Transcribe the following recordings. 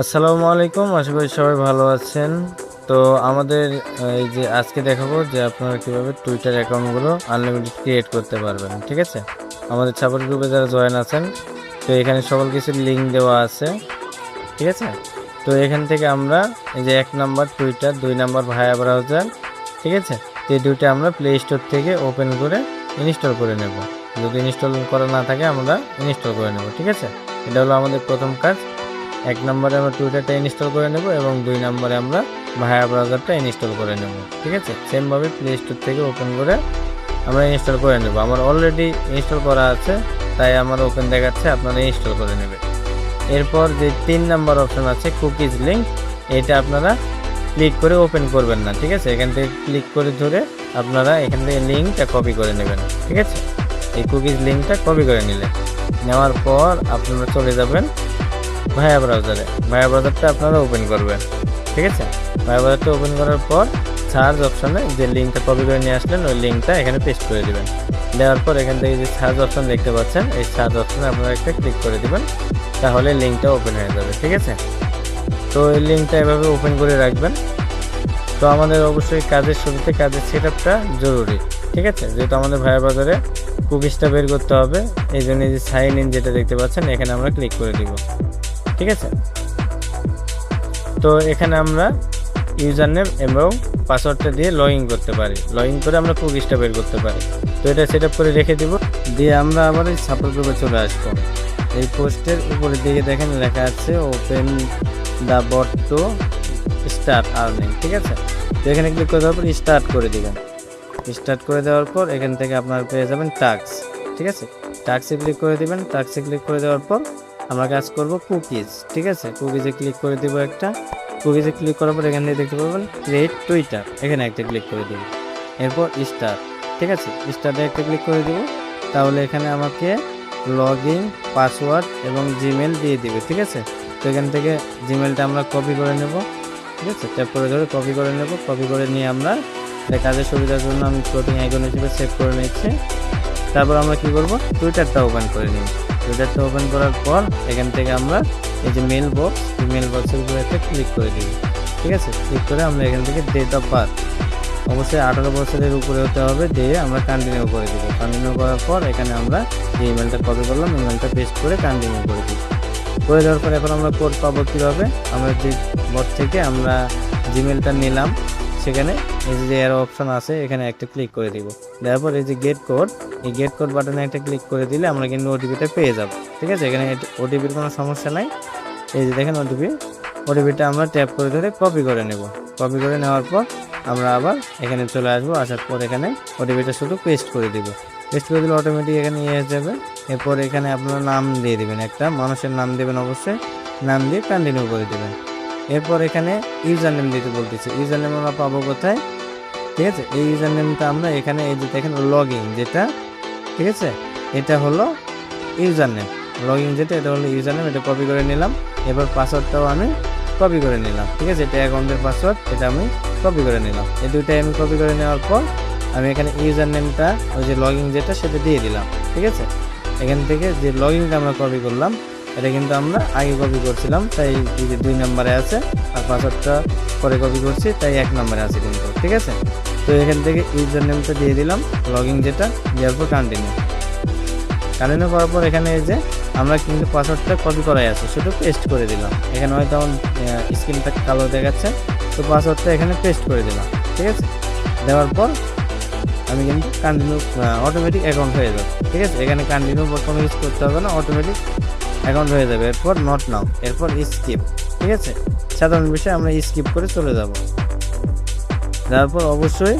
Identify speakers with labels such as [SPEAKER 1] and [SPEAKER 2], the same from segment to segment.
[SPEAKER 1] আসসালামু আলাইকুম। আশা করি সবাই ভালো আছেন। তো আমাদের এই যে আজকে দেখাবো যে আপনারা কিভাবে টুইটার অ্যাকাউন্টগুলো আনলিমিটেড ক্রিয়েট করতে পারবেন। ঠিক আছে? আমাদের সাপোর্ট গ্রুপে যারা জয়েন আছেন, তো এখানে সকল কিছুর লিঙ্ক দেওয়া আছে। ঠিক আছে? তো এখান থেকে আমরা এই যে ১ নাম্বার টুইটার, ২ নাম্বার ভায়া ব্রাউজার, ঠিক আছে? তো এই ২টা আমরা প্লে স্টোর থেকে ওপেন করে ইনস্টল করে নেব। যদি ইনস্টল করা না থাকে আমরা ইনস্টল করে নেব। ঠিক আছে? এটা হলো আমাদের প্রথম কাজ। ১ নম্বরে আমরা টুইটারটা ইনস্টল করে নেব এবং ২ নম্বরে আমরা ভায়া ব্রাউজারটা ইনস্টল করে নেব। ঠিক আছে? সেমভাবে প্লে স্টোর থেকে ওপেন করে আমরা ইনস্টল করে নেব। আমার অলরেডি ইনস্টল করা আছে, তাই আমার ওপেন দেখাচ্ছে, আপনারা ইনস্টল করে নেবেন। এরপর যে ৩ নাম্বার অপশন আছে কুকিজ লিঙ্ক, এটা আপনারা ক্লিক করে ওপেন করবেন না। ঠিক আছে? এখান থেকে ক্লিক করে ধরে আপনারা এখান থেকে লিঙ্কটা কপি করে নেবেন। ঠিক আছে? এই কুকিজ লিঙ্কটা কপি করে নিলেন। নেওয়ার পর আপনারা চলে যাবেন ভায়া ব্রাউজারটা আপনারা ওপেন করবেন। ঠিক আছে? ভায়া ব্রাউজারটা ওপেন করার পর সার্চ অপশনে যে লিঙ্কটা কপি করে নিয়ে আসলেন ওই লিঙ্কটা এখানে পেস্ট করে দিবেন। দেওয়ার পর এখান থেকে যে সার্চ অপশন দেখতে পাচ্ছেন, এই সার্চ অপশনে আপনারা একটা ক্লিক করে দিবেন, তাহলে লিঙ্কটা ওপেন হয়ে যাবে। ঠিক আছে? তো এই লিঙ্কটা এভাবে ওপেন করে রাখবেন। তো আমাদের অবশ্যই কাজের শুরুতে কাজের সেটআপটা জরুরি। ঠিক আছে? যেহেতু আমাদের ভায়া ব্রাউজারে কুকিজটা বের করতে হবে, এই জন্য যে সাইন ইন যেটা দেখতে পাচ্ছেন এখানে আমরা ক্লিক করে দিব। ঠিক আছে? তো এখানে আমরা ইউজার নেম এবং পাসওয়ার্ডটা দিয়ে লগ ইন করতে পারি। লগ ইন করে আমরা কুকিজটা বের করতে পারি। তো এটা সেট আপ করে রেখে দিব, দিয়ে আমরা আবার এই সাপোর্ট গ্রুপে চলে আসবো। এই পোস্টের উপরের দিকে দেখেন লেখা আছে open the bot to start earning. ঠিক আছে? তো এখানে ক্লিক করে দেওয়ার পর স্টার্ট করে দিবেন। স্টার্ট করে দেওয়ার পর এখান থেকে আপনারা পেয়ে যাবেন টাস্ক। ঠিক আছে? টাস্কে ক্লিক করে দিবেন। টাস্কে ক্লিক করে দেওয়ার পর আমরা কাজ করব কুকিজ। ঠিক আছে? কুকিজে ক্লিক করে দিব একটা। কুকিজে ক্লিক করার পর এখান থেকে দেখতে পাবেন ক্রিয়েট টুইটার, এখানে একটা ক্লিক করে দিব। এরপর স্টার্ট। ঠিক আছে? স্টার্টে একটা ক্লিক করে দিব, তাহলে এখানে আমাকে লগ ইন, পাসওয়ার্ড এবং জিমেল দিয়ে দিবে। ঠিক আছে? তো এখান থেকে জিমেলটা আমরা কপি করে নেব। ঠিক আছে? ট্যাপ করে ধরে কপি করে নেব। কপি করে নিয়ে আমরা কাজের সুবিধার জন্য আমি ফ্লোটিং আইকন হিসেবে সেভ করে নিচ্ছি। তারপর আমরা কি করব, টুইটারটা ওপেন করে নিই। টুইটারটা ওপেন করার পর এখান থেকে আমরা এই যে মেল বক্স, এই মেল বক্সের উপরে একটা ক্লিক করে দিই। ঠিক আছে? ক্লিক করে আমরা এখান থেকে ডেট অফ বার্থ অবশ্যই 18 বছরের উপরে হতে হবে, দিয়ে আমরা কন্টিনিউ করে দিব। কন্টিনিউ করার পর এখানে আমরা যে ইমেলটা কপি করলাম ইমেলটা পেস্ট করে কন্টিনিউ করে দিই। করে দেওয়ার পর এখন আমরা কোড পাবো কীভাবে, আমরা যে বট থেকে আমরা জিমেলটা নিলাম, সেখানে এই যে এরো অপশন আছে এখানে একটা ক্লিক করে দিব। দেওয়ার পর এই যে গেট কোড, এই গেট কোড বাটনে একটা ক্লিক করে দিলে আমরা কিন্তু ওটিপিটা পেয়ে যাব। ঠিক আছে? এখানে ওটিপির কোনো সমস্যা নাই। এই যে দেখেন ওটিপিটা আমরা ট্যাপ করে ধরে কপি করে নেব। কপি করে নেওয়ার পর আমরা আবার এখানে চলে আসবো। আসার পর এখানে ওটিপিটা শুধু পেস্ট করে দিব। পেস্ট করে দিলে অটোমেটিক এখানে এসে যাবে। এরপর এখানে আপনারা নাম দিয়ে দেবেন, একটা মানুষের নাম দেবেন অবশ্যই। নাম দিয়ে কন্টিনিউ করে দেবেন। এরপর এখানে ইউজার নেম দিতে বলতেছে। ইউজার নেম আমরা পাবো কোথায়? ঠিক আছে? এই ইউজার নেমটা আমরা এখানে এই যে দেখেন লগ ইন যেটা, ঠিক আছে, এটা হলো ইউজার নেম। লগ ইন যেটা, এটা হলো ইউজার নেম, এটা কপি করে নিলাম। এবার পাসওয়ার্ডটাও আমি কপি করে নিলাম। ঠিক আছে? এটা অ্যাকাউন্টের পাসওয়ার্ড, এটা আমি কপি করে নিলাম। এই দুইটাই আমি কপি করে নেওয়ার পর আমি এখানে ইউজার নেমটা ওই যে লগ ইন যেটা সেটা দিয়ে দিলাম। ঠিক আছে? এখান থেকে যে লগ ইনটা আমরা কপি করলাম এটা কিন্তু আমরা আগে কপি করছিলাম, তাই এই যে 2 নম্বরে আছে, আর পাসওয়ার্ডটা পরে কপি করছি তাই 1 নম্বরে আছে কিন্তু। ঠিক আছে? তো এখান থেকে ইউজার নেমটা দিয়ে দিলাম, লগ ইন যেটা, দেওয়ার পর কন্টিনিউ করার পর এখানে এই যে আমরা কিন্তু পাসওয়ার্ডটা কপি করাই আছে, শুধু পেস্ট করে দিলাম। এখানে হয়তো আমার স্ক্রিনটা কালো দেখাচ্ছে, তো পাসওয়ার্ডটা এখানে পেস্ট করে দিলাম। ঠিক আছে? দেওয়ার পর আমি কিন্তু কন্টিনিউ, অটোমেটিক অ্যাকাউন্ট হয়ে যাবে। ঠিক আছে? এখানে কন্টিনিউ প্রথমে ইউজ করতে হবে না, অটোমেটিক অ্যাকাউন্ট হয়ে যাবে। এরপর নট নাও, এরপর স্কিপ। ঠিক আছে? সাধারণ বিষয় আমরা স্কিপ করে চলে যাব। তারপর অবশ্যই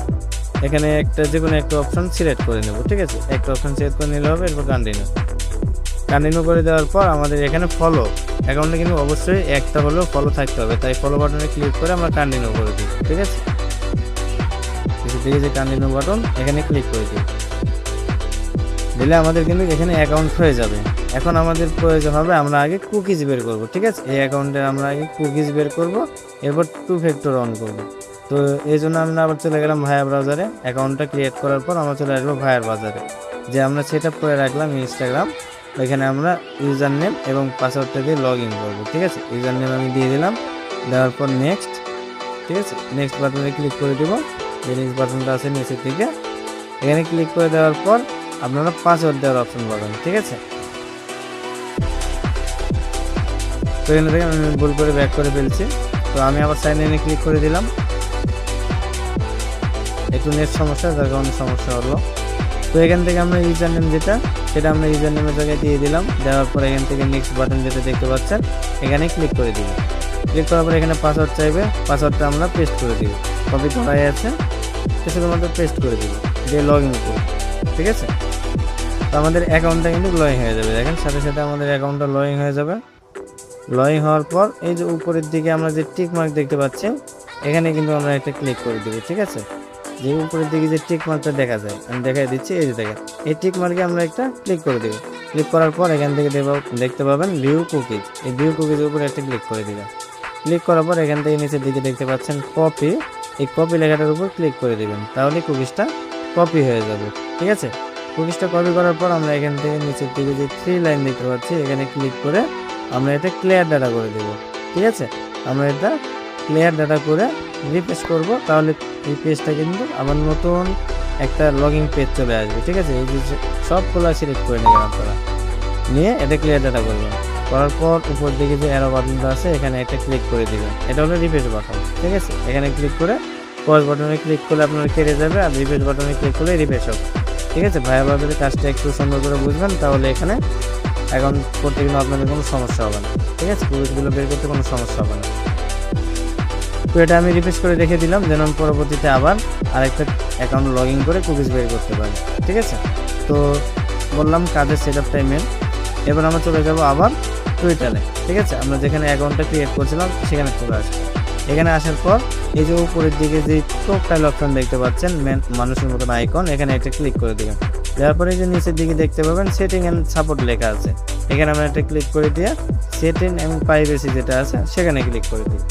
[SPEAKER 1] এখানে একটা যে কোনো একটা অপশন সিলেক্ট করে নেব। ঠিক আছে? একটা অপশন সিলেক্ট করে নিলে হবে। এরপর কন্টিনিউ করে দেওয়ার পর আমাদের এখানে ফলো অ্যাকাউন্টে কিন্তু অবশ্যই একটা হলেও ফলো থাকতে হবে, তাই ফলো বাটনে ক্লিক করে আমরা কন্টিনিউ করে দিই। ঠিক আছে? যে কন্টিনিউ বাটন এখানে ক্লিক করে দিই, দিলে আমাদের কিন্তু এখানে অ্যাকাউন্ট হয়ে যাবে। এখন আমাদের প্রয়োজন হবে আমরা আগে কুকিজ বের করব। ঠিক আছে? এই অ্যাকাউন্টে আমরা আগে কুকিজ বের করব, এরপর 2 ফ্যাক্টর অন করব। তো এই জন্য আমরা আবার চলে গেলাম ভায়া ব্রাউজারে। অ্যাকাউন্টটা ক্রিয়েট করার পর আমরা চলে আসবো ভায়ার বাজারে, যে আমরা সেট আপ করে রাখলাম ইনস্টাগ্রাম, এখানে আমরা ইউজার নেম এবং পাসওয়ার্ডটা দিয়ে লগ ইন করবো। ঠিক আছে, ইউজার নেম আমি দিয়ে দিলাম, দেওয়ার পর নেক্সট। ঠিক আছে, নেক্সট বাটনে ক্লিক করে দেবো, যে নেক্সট বাটনটা আছে নিচের দিকে, এখানে ক্লিক করে দেওয়ার পর আপনারা পাসওয়ার্ড দেওয়ার অপশন পাবেন। ঠিক আছে, তো এখানে থেকে আমি ভুল করে ব্যাক করে ফেলছি, তো আমি আবার সাইন ইনে ক্লিক করে দিলাম। একটু নেট সমস্যা, যার কারণে সমস্যা হলো। তো এখান থেকে আমরা ইউজার নেম যেটা, সেটা আমরা ইউজার নেমের জায়গায় দিয়ে দিলাম। দেওয়ার পর এখান থেকে নেক্সট বাটন যেটা দেখতে পাচ্ছেন, এখানে ক্লিক করে দিব। ক্লিক করার পর এখানে পাসওয়ার্ড চাইবে, পাসওয়ার্ডটা আমরা পেস্ট করে দিব। কপি করাই আছে, তো শুধুমাত্র পেস্ট করে দিব, দিয়ে লগ ইন করব। ঠিক আছে, তো আমাদের অ্যাকাউন্টটা কিন্তু লগ হয়ে যাবে। দেখেন সাথে সাথে আমাদের অ্যাকাউন্টটা লগ হয়ে যাবে। লগ হওয়ার পর এই যে উপরের দিকে আমরা যে টিক মার্ক দেখতে পাচ্ছি, এখানে কিন্তু আমরা একটা ক্লিক করে দেবো। ঠিক আছে, যে উপরের দিকে যে টিক মার্কটা দেখা যায়, আমি দেখাই দিচ্ছি, এই যে দেখেন এই টিক মার্কে আমরা একটা ক্লিক করে দেবো। ক্লিক করার পর এখান থেকে দেখতে পাবেন ভিউ কুকিজ, এই ভিউ কুকিজের উপরে একটা ক্লিক করে দিবেন। ক্লিক করার পর এখান থেকে নিচের দিকে দেখতে পাচ্ছেন কপি, এই কপি লেখাটার উপর ক্লিক করে দিবেন, তাহলে কুকিজটা কপি হয়ে যাবে। ঠিক আছে, কুকিজটা কপি করার পর আমরা এখান থেকে নিচের দিকে যে 3 লাইন দেখতে পাচ্ছি, এখানে ক্লিক করে আমরা এটা ক্লিয়ার ডাটা করে দেব। ঠিক আছে, আমরা এটা ক্লিয়ার ডাটা করে রিফ্রেশ করব, তাহলে এই পেজটা কিন্তু আবার নতুন একটা লগইন পেজ চলে আসবে। ঠিক আছে, এই যে সবগুলো সিলেক্ট করে নেবেন আপনারা, নিয়ে এটা ক্লিয়ার ডাটা করবেন। করার পর উপর দিকে যে অ্যারো বাটনটা আছে, এখানে একটা ক্লিক করে দিবেন, এটা হলো রিফ্রেশ বাটন। ঠিক আছে, এখানে ক্লিক করে পজ বাটনে ক্লিক করলে আপনার কেটে যাবে, আর রিফ্রেশ বাটনে ক্লিক করলে রিফ্রেশ হবে। ঠিক আছে, ভাইয়া ভাইদের কাজটা একটু সুন্দর করে বুঝবেন, তাহলে এখানে অ্যাকাউন্ট করতে কিন্তু আপনাদের কোনো সমস্যা হবে না। ঠিক আছে, কুকিজগুলো বের করতে কোনো সমস্যা হবে না। তো এটা আমি রিফ্রেশ করে রেখে দিলাম, যেন আমি পরবর্তীতে আবার আরেকটা অ্যাকাউন্ট লগ ইন করে কুকিজ বের করতে পারি। ঠিক আছে, তো বললাম কাজের সেট আপ টাইমের। এবার আমরা চলে যাব আবার টুইটারে। ঠিক আছে, আমরা যেখানে অ্যাকাউন্টটা ক্রিয়েট করছিলাম সেখানে চলে আসবো। এখানে আসার পর এই যে উপরের দিকে যে প্রোফাইল অপশন দেখতে পাচ্ছেন, মানুষের মতন আইকন, এখানে একটা ক্লিক করে দিবেন। দেওয়ার পরে যে নিচের দিকে দেখতে পাবেন সেটিং অ্যান্ড সাপোর্ট লেখা আছে, এখানে আমরা একটা ক্লিক করে দিয়ে সেটিং এবং প্রাইভেসি যেটা আছে সেখানে ক্লিক করে দিই।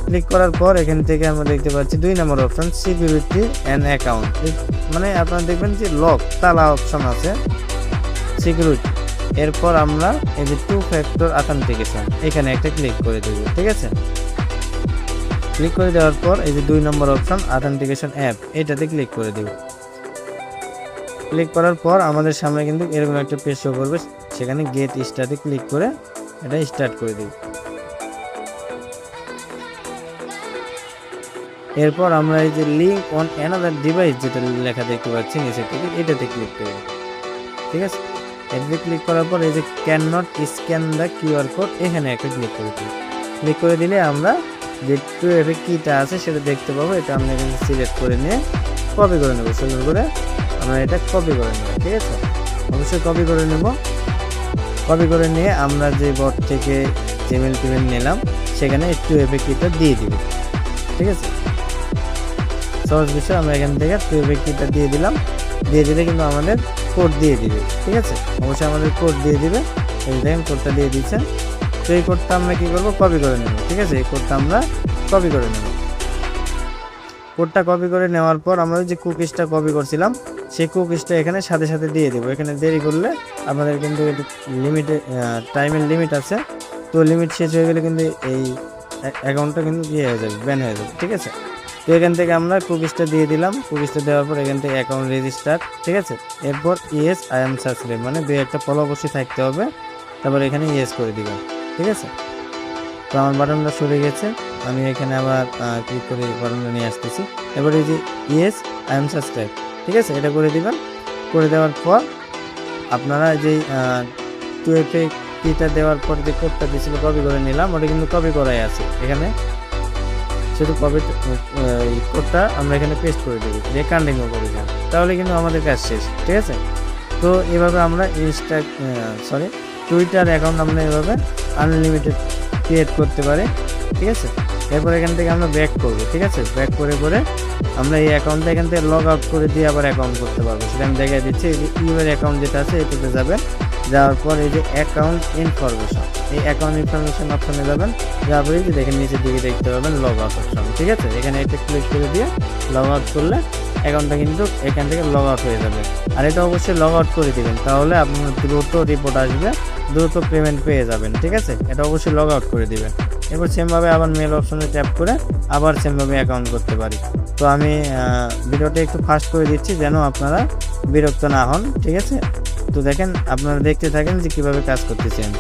[SPEAKER 1] ক্লিক করার পর এখান থেকে আমরা দেখতে পাচ্ছি 2 নম্বর অপশন সিকিউরিটি অ্যান্ড অ্যাকাউন্ট, মানে আপনারা দেখবেন যে লক তালা অপশন আছে সিকিউরিটি। এরপর আমরা এই যে 2 ফ্যাক্টর অথেন্টিকেশন, এখানে একটা ক্লিক করে দেব। ঠিক আছে, ক্লিক করে দেওয়ার পর এই যে 2 নম্বর অপশন অথেন্টিকেশন অ্যাপ, এটাতে ক্লিক করে দেব। ক্লিক করার পর আমাদের সামনে কিন্তু এরকম একটা পেজ শো করবে, সেখানে গেট স্টার্টে ক্লিক করে এটা স্টার্ট করে দেব। এরপর আমরা এই যে লিঙ্ক অন অ্যানাদার ডিভাইস যেটা লেখা দেখতে পাচ্ছি নিচে থেকে, এটাতে ক্লিক করব। ঠিক আছে, এটাতে ক্লিক করার পর এই যে can not scan the QR code, এখানে একটা ক্লিক করে দিই। ক্লিক করে দিলে আমরা যে 2FA কিটা আছে সেটা দেখতে পাবো, এটা আমরা এখানে সিলেক্ট করে নিয়ে কপি করে নেব। সুন্দর করে আমরা এটা কপি করে নেব। ঠিক আছে, অবশ্যই কপি করে নেব। কপি করে নিয়ে আমরা যে বট থেকে জিমেল টিমেল নিলাম, সেখানে 2FA কিটা দিয়ে দিব। ঠিক আছে, সহজ বিষয়, আমরা এখান থেকে 2FA কিটা দিয়ে দিলাম। দিয়ে দিলে কিন্তু আমাদের কোড দিয়ে দিবে। ঠিক আছে, অবশ্যই আমাদের কোড দিয়ে দিবে, এই দেখেন কোডটা দিয়ে দিচ্ছে। তো এই কোডটা আমরা কি করব, কপি করে নেব। ঠিক আছে, এই কোডটা আমরা কপি করে নেব। কোডটা কপি করে নেওয়ার পর আমরা যে কুকিজটা কপি করছিলাম, সেই কুকিজটা এখানে সাথে সাথে দিয়ে দেবো। এখানে দেরি করলে আমাদের কিন্তু লিমিটে টাইমের লিমিট আছে, তো লিমিট শেষ হয়ে গেলে কিন্তু এই অ্যাকাউন্টটা কিন্তু ইয়ে হয়ে যাবে, ব্যান হয়ে যাবে। ঠিক আছে, তো এখান থেকে আমরা কুকিজটা দিয়ে দিলাম। কুকিজটা দেওয়ার পর এখান থেকে অ্যাকাউন্ট রেজিস্টার। ঠিক আছে, এরপর ইয়েস আই এম সাবস্ক্রাইব, মানে 2-1টা ফলো অবশ্যই থাকতে হবে, তারপর এখানে ইয়েস করে দিবেন। ঠিক আছে, তো আমার বাটনটা সরে গেছে, আমি এখানে আবার ক্লিক করে বাটনটা নিয়ে আসতেছি। এবার এই যে ইয়েস আই এম সাবস্ক্রাইব, ঠিক আছে, এটা করে দিবেন। করে দেওয়ার পর আপনারা যেই 2FA কিটা দেওয়ার পর যে কোডটা দিয়েছিল কপি করে নিলাম, ওটা কিন্তু কপি করাই আছে এখানে, শুধু কপি কোডটা আমরা এখানে পেস্ট করে দেবো, দিয়ে কন্টিনিউ করে দিলাম, তাহলে কিন্তু আমাদের কাজ শেষ। ঠিক আছে, তো এভাবে আমরা টুইটার অ্যাকাউন্ট আমরা এভাবে আনলিমিটেড ক্রিয়েট করতে পারি। ঠিক আছে, এরপর এখান থেকে আমরা ব্যাক করবো। ঠিক আছে, ব্যাক করে আমরা এই অ্যাকাউন্টটা এখান থেকে লগ আউট করে দিয়ে আবার অ্যাকাউন্ট করতে পারবো। সেটা আমি দেখাই দিচ্ছি। এই যে ইউর অ্যাকাউন্ট যেটা আছে এটাতে যাবেন, যাওয়ার পর এই যে অ্যাকাউন্ট ইনফরমেশন, এই অ্যাকাউন্ট ইনফরমেশন অপশনে যাবেন। যাওয়ার পরে যে দেখেন নিচের দিকে দেখতে পাবেন লগ আউট অপশন। ঠিক আছে, এখানে একটা ক্লিক করে দিয়ে লগ আউট করলে অ্যাকাউন্টটা কিন্তু এখান থেকে লগ আউট হয়ে যাবে। আর এটা অবশ্যই লগ আউট করে দিবেন, তাহলে আপনার দ্রুত রিপোর্ট আসবে, দ্রুত পেমেন্ট পেয়ে যাবেন। ঠিক আছে, এটা অবশ্যই লগ আউট করে দিবেন। এরপর সেমভাবে আবার মেল অপশনে ট্যাপ করে আবার সেমভাবে অ্যাকাউন্ট করতে পারি। তো আমি ভিডিওটা একটু ফাস্ট করে দিচ্ছি যেন আপনারা বিরক্ত না হন। ঠিক আছে, তো দেখেন, আপনারা দেখতে থাকেন যে কিভাবে কাজ করতেছেন।